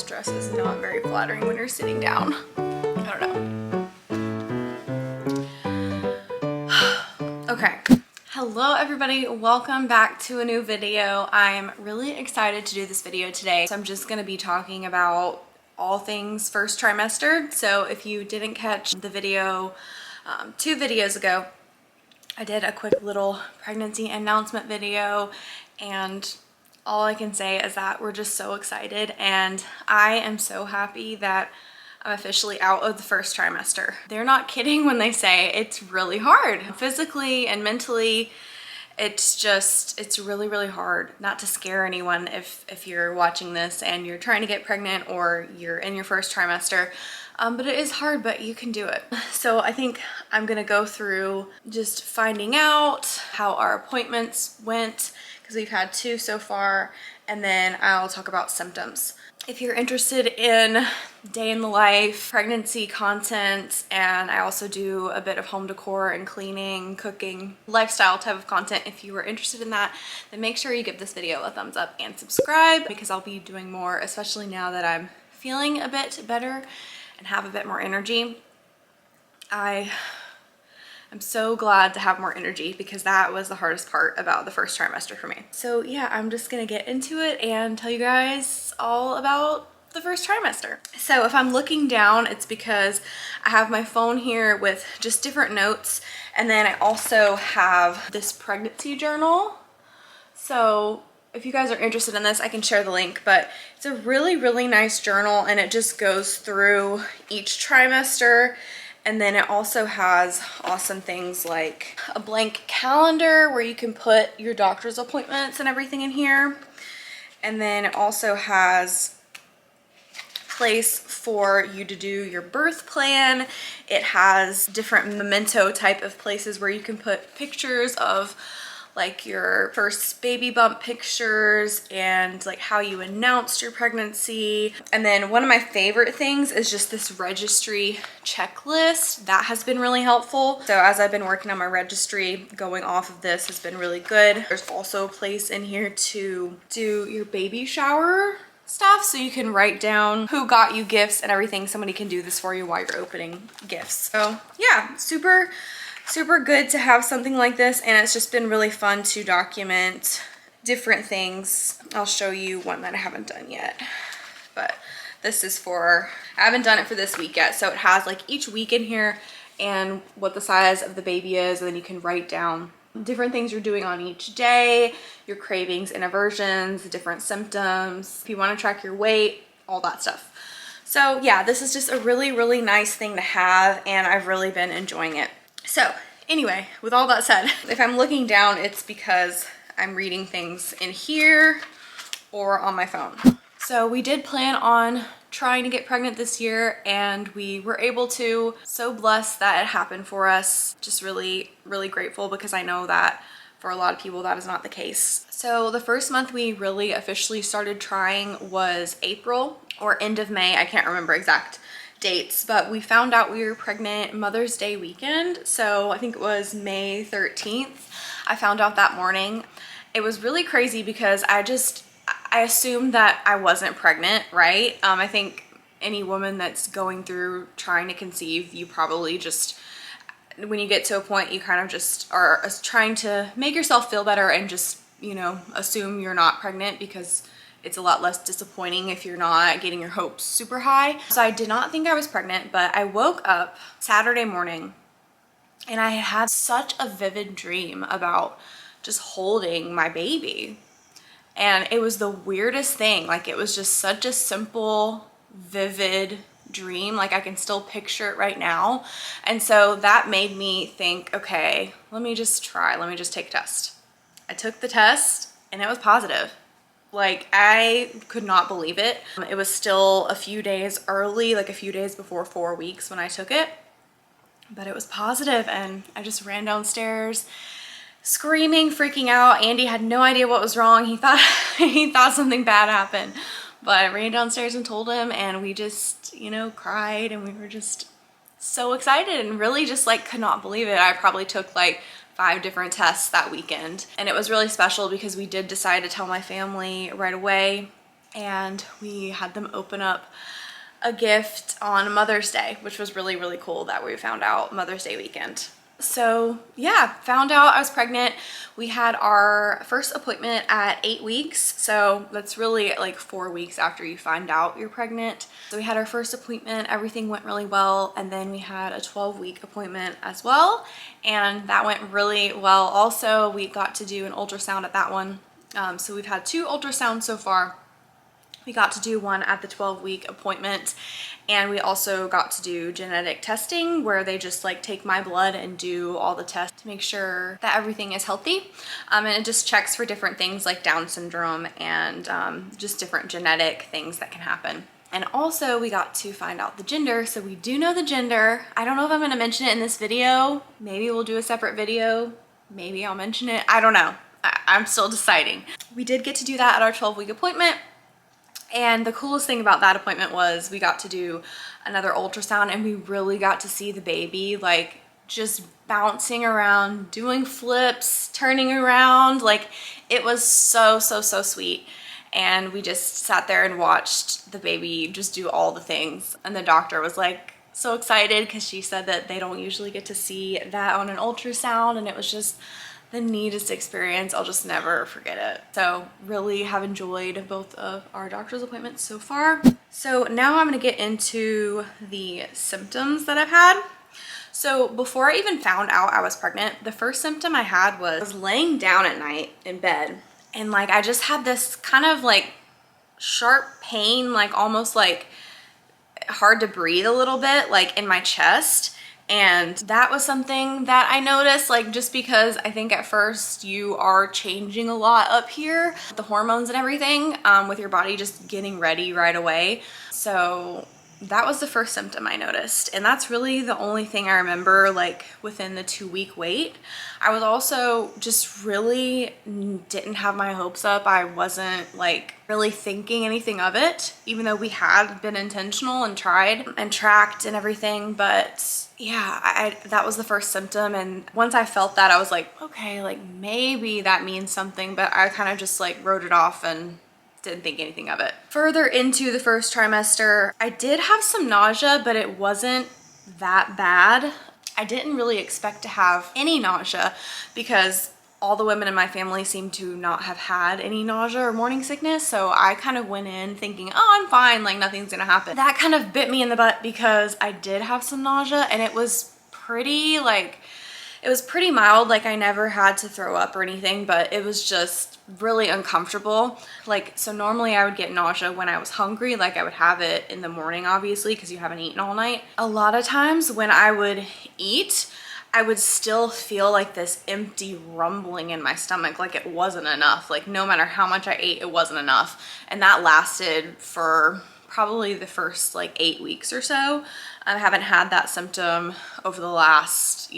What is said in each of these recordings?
This dress is not very flattering when you're sitting down. I don't know. Okay. Hello everybody, welcome back to a new video. I'm really excited to do this video today. So I'm just going to be talking about all things first trimester. So if you didn't catch the video 2 videos ago, I did a quick little pregnancy announcement video, and all I can say is that we're just so excited, and I am so happy that I'm officially out of the first trimester. They're not kidding when they say it's really hard. Physically and mentally, it's really hard. Not to scare anyone if you're watching this and you're trying to get pregnant or you're in your first trimester. But it is hard, but you can do it. So I think I'm gonna go through just finding out how our appointments went, because we've had 2 so far, and then I'll talk about symptoms. If you're interested in day in the life, pregnancy content, and I also do a bit of home decor and cleaning, cooking, lifestyle type of content, if you are interested in that, then make sure you give this video a thumbs up and subscribe, because I'll be doing more, especially now that I'm feeling a bit better and have a bit more energy. I'm so glad to have more energy, because that was the hardest part about the first trimester for me. So yeah, I'm just gonna get into it and tell you guys all about the first trimester. So if I'm looking down, it's because I have my phone here with just different notes, and then I also have this pregnancy journal. So if you guys are interested in this, I can share the link, but it's a really nice journal, and it just goes through each trimester. And then it also has awesome things like a blank calendar where you can put your doctor's appointments and everything in here. And then it also has a place for you to do your birth plan. It has different memento type of places where you can put pictures of like your first baby bump pictures and like how you announced your pregnancy. And then one of my favorite things is just this registry checklist. That has been really helpful. So as I've been working on my registry, going off of this has been really good. There's also a place in here to do your baby shower stuff, so you can write down who got you gifts and everything. Somebody can do this for you while you're opening gifts. So yeah, super good to have something like this, and it's just been really fun to document different things. I'll show you one that I haven't done yet, but this is for, I haven't done it for this week yet. So it has like each week in here and what the size of the baby is, and then you can write down different things you're doing on each day, your cravings and aversions, different symptoms, if you want to track your weight, all that stuff. So yeah, this is just a really nice thing to have, and I've really been enjoying it. So anyway, with all that said, if I'm looking down, it's because I'm reading things in here or on my phone. So we did plan on trying to get pregnant this year, and we were able to. So blessed that it happened for us. Just really grateful, because I know that for a lot of people that is not the case. So the first month we really officially started trying was April or end of May. I can't remember exact dates, but we found out we were pregnant Mother's Day weekend. So I think it was May 13th. I found out that morning. It was really crazy because I assumed that I wasn't pregnant, right? I think any woman that's going through trying to conceive, you probably just, when you get to a point, you kind of just are trying to make yourself feel better and just, you know, assume you're not pregnant, because it's a lot less disappointing if you're not getting your hopes super high. So I did not think I was pregnant, but I woke up Saturday morning and I had such a vivid dream about just holding my baby. And it was the weirdest thing. Like, it was just such a simple, vivid dream. Like, I can still picture it right now. And so that made me think, okay, let me just take a test. I took the test and it was positive. Like, I could not believe it. It was still a few days early, like a few days before 4 weeks when I took it, but it was positive, and I just ran downstairs screaming, freaking out. Andy had no idea what was wrong. He thought something bad happened, but I ran downstairs and told him, and we just, you know, cried, and we were just so excited and really just like could not believe it. I probably took like 5 different tests that weekend, and it was really special because we did decide to tell my family right away. and we had them open up a gift on Mother's Day, which was really, really cool that we found out Mother's Day weekend. So yeah, found out I was pregnant. We had our first appointment at 8 weeks. So that's really like 4 weeks after you find out you're pregnant. So we had our first appointment, everything went really well. And then we had a 12-week appointment as well. And that went really well. Also, we got to do an ultrasound at that one. So we've had 2 ultrasounds so far. We got to do one at the 12-week appointment, and we also got to do genetic testing where they just like take my blood and do all the tests to make sure that everything is healthy. And it just checks for different things like Down syndrome and just different genetic things that can happen. And also we got to find out the gender. So we do know the gender. I don't know if I'm going to mention it in this video. Maybe we'll do a separate video. Maybe I'll mention it. I don't know. I'm still deciding. We did get to do that at our 12-week appointment. And the coolest thing about that appointment was we got to do another ultrasound, and we really got to see the baby like just bouncing around, doing flips, turning around. Like it was so sweet. And we just sat there and watched the baby just do all the things. And the doctor was like so excited because she said that they don't usually get to see that on an ultrasound, and it was just the neatest experience. I'll just never forget it. So really have enjoyed both of our doctor's appointments so far. So now I'm gonna get into the symptoms that I've had. So before I even found out I was pregnant, the first symptom I had was laying down at night in bed. And like, I just had this kind of like sharp pain, like almost like hard to breathe a little bit, like in my chest. And that was something that I noticed, like just because I think at first you are changing a lot up here, the hormones and everything, with your body just getting ready right away. So that was the first symptom I noticed. And that's really the only thing I remember like within the 2-week wait. I was also just really didn't have my hopes up. I wasn't like really thinking anything of it, even though we had been intentional and tried and tracked and everything. But yeah, that was the first symptom. And once I felt that, I was like, okay, like maybe that means something, but I kind of just like wrote it off and didn't think anything of it. Further into the first trimester, I did have some nausea, but it wasn't that bad. I didn't really expect to have any nausea because all the women in my family seem to not have had any nausea or morning sickness. So I kind of went in thinking, oh, I'm fine, like nothing's gonna happen. That kind of bit me in the butt because I did have some nausea, and it was pretty mild. Like I never had to throw up or anything, but it was just really uncomfortable. Like, so normally I would get nausea when I was hungry, like I would have it in the morning, obviously, because you haven't eaten all night. A lot of times when I would eat, I would still feel like this empty rumbling in my stomach, like it wasn't enough. Like no matter how much I ate, it wasn't enough. And that lasted for probably the first like 8 weeks or so. I haven't had that symptom over the last,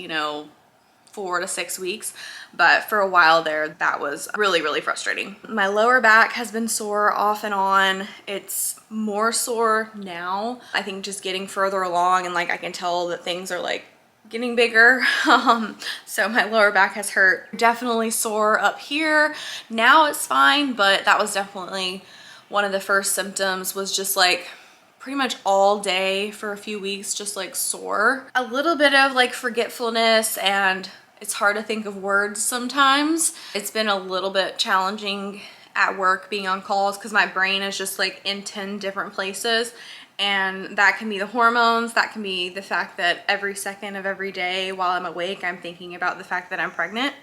4 to 6 weeks, but for a while there, that was really frustrating. My lower back has been sore off and on. It's more sore now. I think just getting further along, and like I can tell that things are like getting bigger. So my lower back has hurt. Definitely sore up here. Now it's fine, but that was definitely one of the first symptoms, was just like pretty much all day for a few weeks, just like sore. A little bit of like forgetfulness, and it's hard to think of words sometimes. It's been a little bit challenging at work being on calls because my brain is just like in 10 different places. And that can be the hormones, that can be the fact that every second of every day while I'm awake, I'm thinking about the fact that I'm pregnant.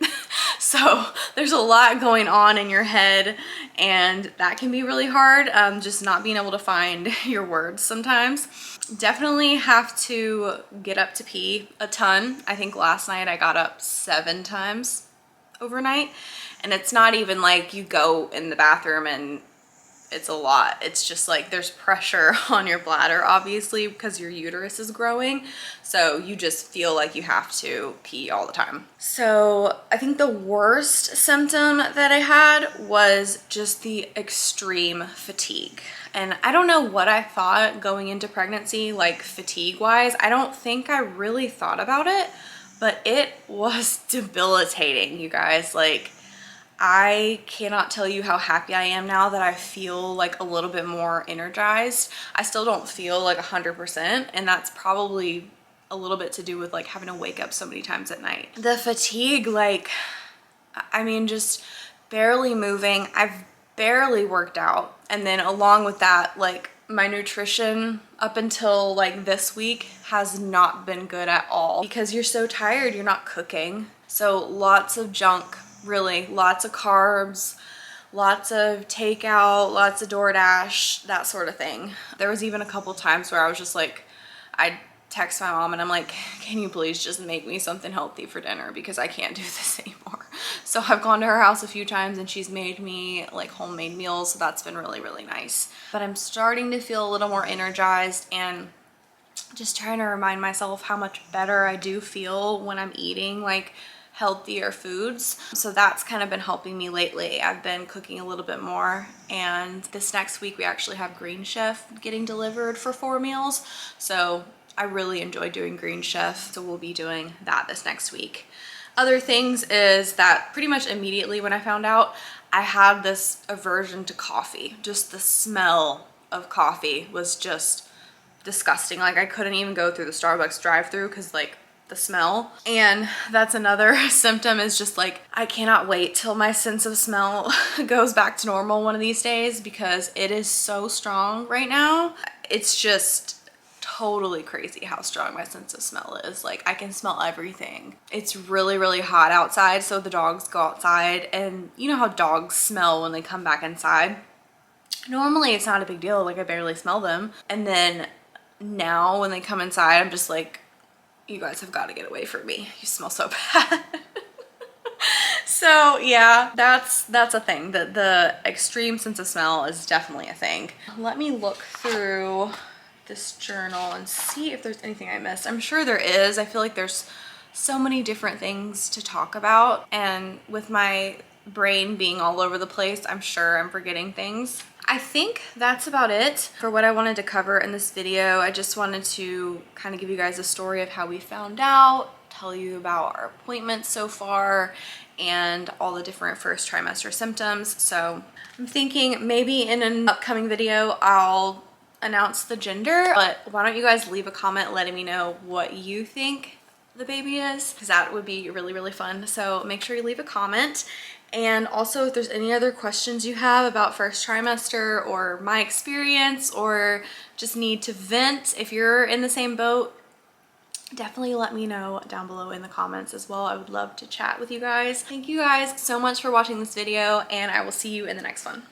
So there's a lot going on in your head, and that can be really hard, just not being able to find your words sometimes. Definitely have to get up to pee a ton. I think last night I got up 7 times overnight, and it's not even like you go in the bathroom and it's a lot. It's just like there's pressure on your bladder, obviously, because your uterus is growing. So you just feel like you have to pee all the time. So I think the worst symptom that I had was just the extreme fatigue. And I don't know what I thought going into pregnancy, like fatigue wise. I don't think I really thought about it, but it was debilitating, you guys. Like, I cannot tell you how happy I am now that I feel like a little bit more energized. I still don't feel like 100%, and that's probably a little bit to do with like having to wake up so many times at night. The fatigue, like, I mean, just barely moving. I've barely worked out. And then along with that, like, my nutrition up until like this week has not been good at all because you're so tired, you're not cooking. So lots of junk, really, lots of carbs, lots of takeout, lots of DoorDash, that sort of thing. There was even a couple times where I was just like, I'd text my mom and I'm like, can you please just make me something healthy for dinner because I can't do this anymore. So I've gone to her house a few times and she's made me like homemade meals. So that's been really, really nice. But I'm starting to feel a little more energized and just trying to remind myself how much better I do feel when I'm eating like healthier foods. So that's kind of been helping me lately. I've been cooking a little bit more, and this next week we actually have Green Chef getting delivered for 4 meals. So I really enjoy doing Green Chef, so we'll be doing that this next week. Other things is that pretty much immediately when I found out, I had this aversion to coffee. Just the smell of coffee was just disgusting. Like I couldn't even go through the Starbucks drive-thru because like the smell. And that's another symptom, is just like I cannot wait till my sense of smell goes back to normal one of these days because it is so strong right now. It's just totally crazy how strong my sense of smell is. Like I can smell everything. It's really, really hot outside, so the dogs go outside, and you know how dogs smell when they come back inside. Normally it's not a big deal, like I barely smell them, and then now when they come inside I'm just like, you guys have got to get away from me, you smell so bad. So yeah, that's a thing. The extreme sense of smell is definitely a thing. Let me look through this journal and see if there's anything I missed. I'm sure there is. I feel like there's so many different things to talk about, and with my brain being all over the place, I'm sure I'm forgetting things. I think that's about it for what I wanted to cover in this video. I just wanted to kind of give you guys a story of how we found out, tell you about our appointments so far, and all the different first trimester symptoms. So I'm thinking maybe in an upcoming video I'll announce the gender, but why don't you guys leave a comment letting me know what you think the baby is, because that would be really, really fun. So make sure you leave a comment. And also, if there's any other questions you have about first trimester or my experience, or just need to vent, if you're in the same boat, definitely let me know down below in the comments as well. I would love to chat with you guys. Thank you guys so much for watching this video, and I will see you in the next one.